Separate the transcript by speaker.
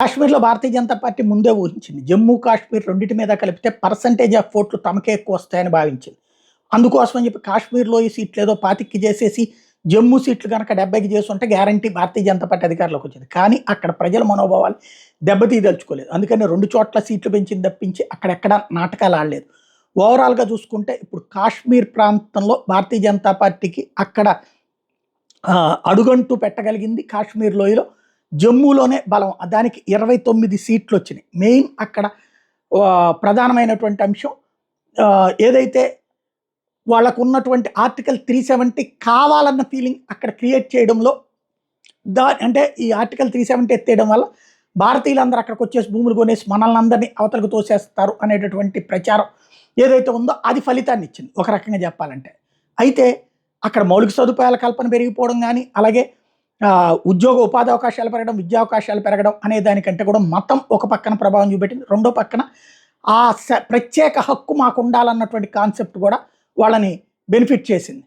Speaker 1: కాశ్మీర్‌లో భారతీయ జనతా పార్టీ ముందే ఊహించింది. జమ్మూ, కాశ్మీర్ రెండిటి మీద కలిపితే పర్సెంటేజ్ ఆఫ్ ఓట్లు తమకే ఎక్కువొస్తాయని భావించింది. అందుకోసమని చెప్పి కాశ్మీర్‌లో ఈ సీట్లేదో 25కి చేసేసి, జమ్మూ సీట్లు గనక 70కి చేసుంటే గ్యారంటీ భారతీయ జనతా పార్టీ అధికారంలోకొచ్చేది. కానీ అక్కడ ప్రజల మనోభావాలు దెబ్బతీయదలుచుకోలేదు. అందుకని 2 చోట్ల సీట్లు పెంచింది తప్పించి అక్కడెక్కడ నాటకాలాడలేదు. ఓవరాల్‌గా చూసుకుంటే ఇప్పుడు కాశ్మీర్ ప్రాంతంలో భారతీయ జనతా పార్టీకి అక్కడ అడుగంటూ పెట్టగలిగింది కాశ్మీర్ లోయలో. జమ్మూలోనే బలం. దానికి 29 సీట్లొచ్చినాయి. మెయిన్ అక్కడ ప్రధానమైనటువంటి అంశం ఏదైతే వాళ్ళకున్నటువంటి ఆర్టికల్ 370 కావాలన్న ఫీలింగ్ అక్కడ క్రియేట్ చేయడంలో అంటే ఈ ఆర్టికల్ 370 ఎత్తేయడం వల్ల భారతీయులందరూ అక్కడికొచ్చేసి భూములు కొనేసి మనల్నందరినీ అవతలకు తోసేస్తారు అనేటటువంటి ప్రచారం ఏదైతే ఉందో అది ఫలితాన్నిచ్చింది ఒక రకంగా చెప్పాలంటే. అయితే అక్కడ మౌలిక సదుపాయాల కల్పన పెరిగిపోవడం గానీ, అలాగే ఉద్యోగ ఉపాధి అవకాశాలు పెరగడం, విద్యా అవకాశాలు పెరగడం అనే దానికంటే కూడా మతం ఒక పక్కన ప్రభావం చూపెట్టింది. రెండో పక్కన ఆ ప్రత్యేక హక్కు మాకుండాలన్నటువంటి కాన్సెప్ట్ కూడా వాళ్ళని బెనిఫిట్ చేసింది.